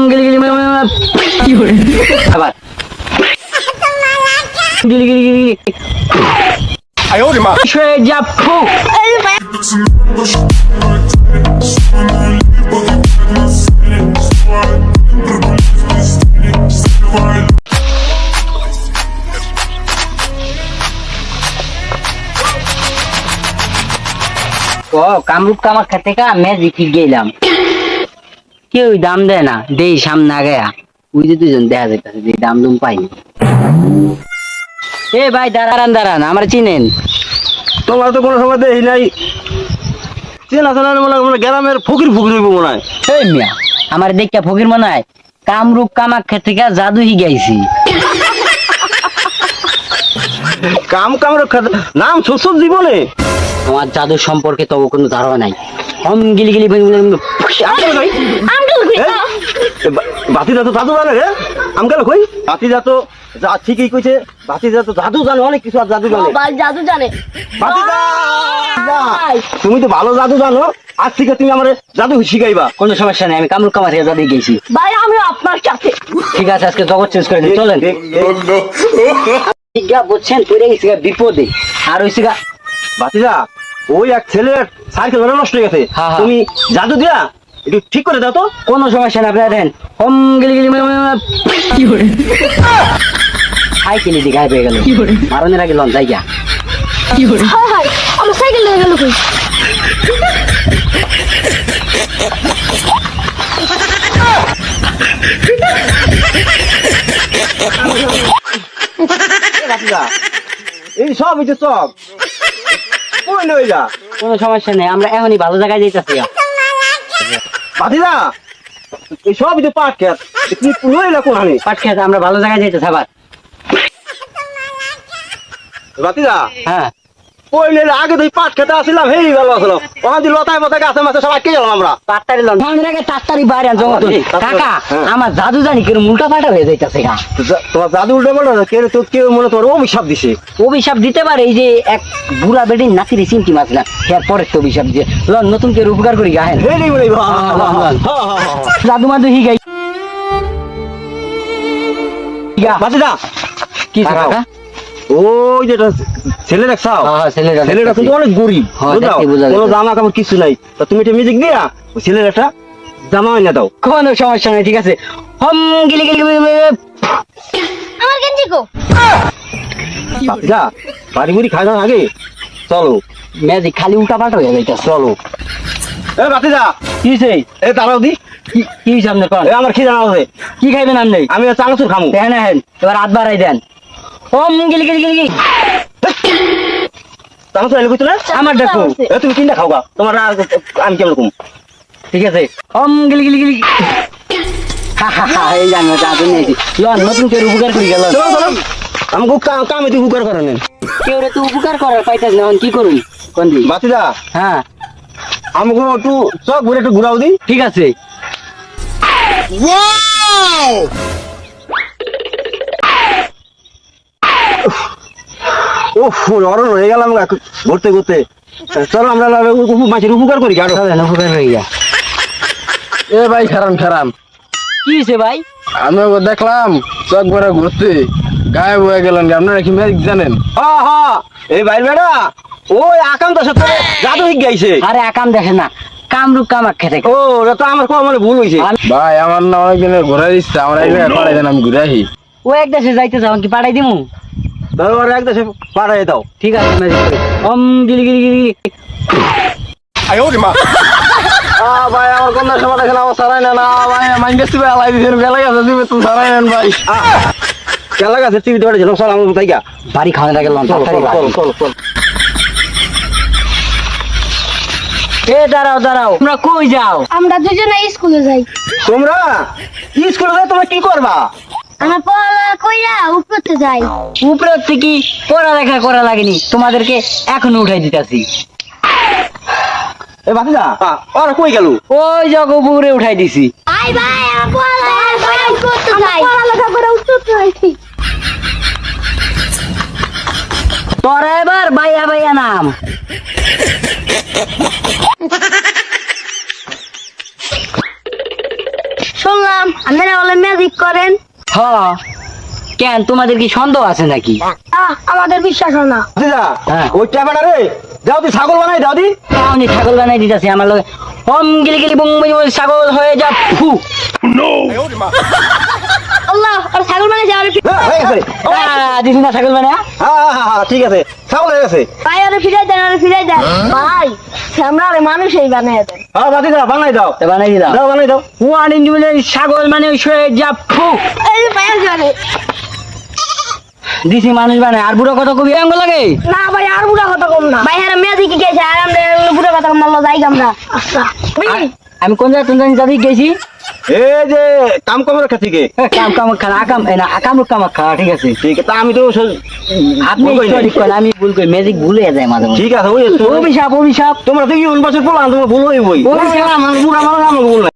গিলি গিলি কি করে আবার গিলি গিলি গিলি সরে যা ফু ও কামরূপ কামাখ্যা থেকে ম্যাজিক গেলাম কেউ দাম দেয় না দেই সামনে আগে ওই যে দুজন দেখা যাইতেছে যে দাম দুম পাইনি এ ভাই দাঁড়ান দাঁড়ান আমার চিনেন তোমার তো কোনো সময় দেখি নাই চেনা চেনা মনে হয় গ্রামের ফকির ফকির হইব মনে হয়। এই মিয়া আমার দেখা ফকির মনে হয় কামরূপ কামাখ্যা থেকে জাদু গাইছি কাম কামড় নাম শ্বশুর জীবনে আমার জাদু সম্পর্কে তবু কোনো ধারণা নাই হম গিলি গিলি বাতিজা তো জাদু জানে রে আমকাল কই বাতিজা তো যা ঠিকই কইছে বাতিজা তো জাদু জানে অনেক কিছু আর জাদু জানে ভাই জাদু জানে বাতিজা তুমি তো ভালো জাদু জানো আজ থেকে তুমি আমারে জাদু শিখাইবা। কোনো সমস্যা নেই আমি কামরূপ কামাখ্যা জাদু গেছি ভাই আমি আপনার সাথে ঠিক আছে আজকে জগৎ চেঞ্জ করে দিই চলেন বুঝছেন পড়ে গেছি বিপদে আর হইছে গা বাতিজা ওই এক ছেলের সাইকেল নষ্ট হয়ে গেছে হ্যাঁ, হ্যাঁ। তুমি জাদু দিয়া একটু ঠিক করে দাও তো। কোনো সমস্যা নেই আপনারা দেন হম গিলি গিলি কি করে সাইকেলে দিকে পেয়ে গেল মারণের আগে লন যাই গা কি করে হাই হাই আমার সাইকেল লেগে গেল কই বাতিজা এই সব হইছে সব কই লই যা কোনো সমস্যা নেই আমরা এখনই ভালো জায়গায় যাইতেছি বাতিজা এই সব হইছে পাট খেত তুমি লইলা কোন হানি পাট খেতে আমরা ভালো জায়গায় যাইতেছি আবার বাতিজা হ্যাঁ কই লইলা আগে তো পাট খেতে আসিলাম হেই ভালো আসলো ওখান দিয়ে লতায় মতায় গাছে মাছে সব আটকে গেলাম আমরা তাড়াতাড়ি লন সামনের আগে তাড়াতাড়ি বাইরে আন জগৎ কাকা হ্যাঁ। আমার জাদু জানি কেন উল্টা পাল্টা হয়ে যাইতেছে গা তোমার জাদু উল্টে বলো না কেউ তো কেউ মনে তোমার অভিশাপ দিছে অভিশাপ দিতে পারে এই যে এক বুড়া বেটি নাতির চিমটি মাছ না এর পরে তো অভিশাপ দিয়ে লন নতুন কেউ উপকার করি গাহেন হেই বলে জাদু মাদু হিগাই বাতিজা কি কাকা? কাকা ওই যেটা ছেলে দেখছাও হ্যাঁ, ছেলেটা ছেলেটা দেখতাছি। কিন্তু অনেক গরিব হ্যাঁ, বুঝাও দেখতেই বোঝা কোনো যাচ্ছে। জামা কাপড় কিছু নাই তা তুমি একটা মিউজিক দিয়া ওই ছেলের একটা জামা এনে দাও। কোনো সমস্যা নেই ঠিক আছে হম গিলি গিলি গিলি আমার গেঞ্জি কো যা বাড়ি বুড়ি খাই আগে চলো ম্যাজিক খালি উল্টা পাল্টা হয়ে যাইতেছে চলো এ বাতিজা কি সেই এ দাঁড়াও দি কি সামনে কোন এ আমার কি জানা আছে কি খাইবেন আপনি আমি চানাচুর খামু দেখেন হেন এবার হাত বাড়াই দেন হম গিলি গিলি গিলি চানাচুর এলে কইতো না আমার দেখো এ তুমি তিনটা খাওগা তোমার আমি কেমন কম ঠিক আছে হম গিলি গিলি গিলি এই জানো জাদু নিয়েছি লন নতুন কেউ উপকার করি গেল চলো চলো আমাকে কামে তুই উপকার করে নেন কেউ রে তো উপকার করার পাইতাছ না কি করুন কোন দি বাতিজা হ্যাঁ আমাকে একটু চক ঘুরে একটু ঘুরাও দি ঠিক আছে ও নরম হয়ে গেলাম ঘুরতে ঘুরতে চলো আমরা মাছের উপকার করি কারো চলেন উপকার হয়ে গিয়া এ ভাই খারাম খারাম কি হয়েছে ভাই আমি দেখলাম চক ভরে ঘুরতে গায়েব হয়ে গেলেন আপনারা কি ম্যাজিক জানেন? হ্যাঁ হ্যাঁ এই ভাই বেড়া ওই আকান্ত সাথে জাদু হয়ে গেছে আরে একাম দেখে না কামরূপ কামাখ্যা থেকে ও ওটা তো আমার মানে ভুল হয়েছে ভাই আমার না অনেক দিনের ঘোরার ইচ্ছা আমার এই জায়গায় পাঠাই দেন আমি ঘুরে আসি। ও এক দেশে যাইতে চাও কি পাঠাই দিমু ধরো এক দেশে পাঠাই দাও ঠিক আছে ম্যাজিক করে ওম গিলি গিলি গিলি ভাই আমার কন্যা সময় দেখেন আমার সারাই নেন ভাই মাইন গেছি ভাই আলাই দিয়েছেন বেলা গেছে দিবে তুমি সারাই নেন ভাই কেলা গাছে টিভিতে পাঠাইছিল চল আমার তাই গা বাড়ি খাওয়ানোর আগে লন চলো তাড়াতাড়ি চলো বাড়ি। চলো চলো এ দাঁড়াও দাঁড়াও তোমরা কই যাও আমরা দুজনে স্কুলে যাই তোমরা স্কুলে যাই তোমরা কি করবা আমরা পড়ালেখা কইরা উপরতে যাই উপরে থেকে পড়ালেখা করা লাগেনি তোমাদেরকে এখন উঠাই দিতেছি এ বাতিজা ওরা কই গেল ওই জগ উপরে উঠাই দিছি আই ভাই আমরা পড়ালেখা করে উপরতে যাই তোরা এবার বাইয়া বাইয়া নাম শুনলাম আপনারা বলে ম্যাজিক করেন। হ কেন তোমাদের কি সন্দেহ আছে নাকি? আমাদের বিশ্বাস হয় না। ভাতিজা হ্যাঁ। ওই ট্যাপাটা রে যাও তুই ছাগল বানাই দাও দি। আমি ছাগল বানাই দিতেছি আমার লগে হম গিলি গিলি বুম বুম বুম, ছাগল হয়ে যা ফু। আল্লাহ আর ছাগল মানে যাওয়ার হ্যাঁ, হয়ে গেছে। দিদি না ছাগল বানা হ্যাঁ, ঠিক আছে ছাগল হয়ে গেছে। ভাই আরে ফিরাই দেন, আরে ফিরাই দেন ভাই। আমরা আরে মানুষই বানিয়ে দেন। হ্যাঁ ভাতিজা বানাই দাও। বানাই দিলাম দাও বানাই দাও। ওয়ান ছাগল মানে হয়ে যা ফু। এই ভাই জানে দিছি মানুষ বানায় আর বুড়ো কত কবি অঙ্গ লাগে না ভাই, আর বুড়া কথা কম না ভাই। আর ম্যাজিক কি গেছে আর আমরা বুড়া কথা কম না যাই আমরা। আচ্ছা আমি কোন জায়গায় যাবি গেছি এই যে কাম কমার কাছে থেকে কাম কাম খানা আকাম না আকাম কাম খাওয়া ঠিক আছে ঠিক আছে তা আমি তো আপনি ভুল করিনি। সঠিক করেন, আমি ভুল করি ম্যাজিক ভুলে যায় মাঝে মাঝে ঠিক আছে ওই অভিশাপ অভিশাপ তোমরা তো কি বছর পড়লাম তোমার ভুল হইবই অভিশাপ আমার বুড়া মানুষ আমার ভুল নাই।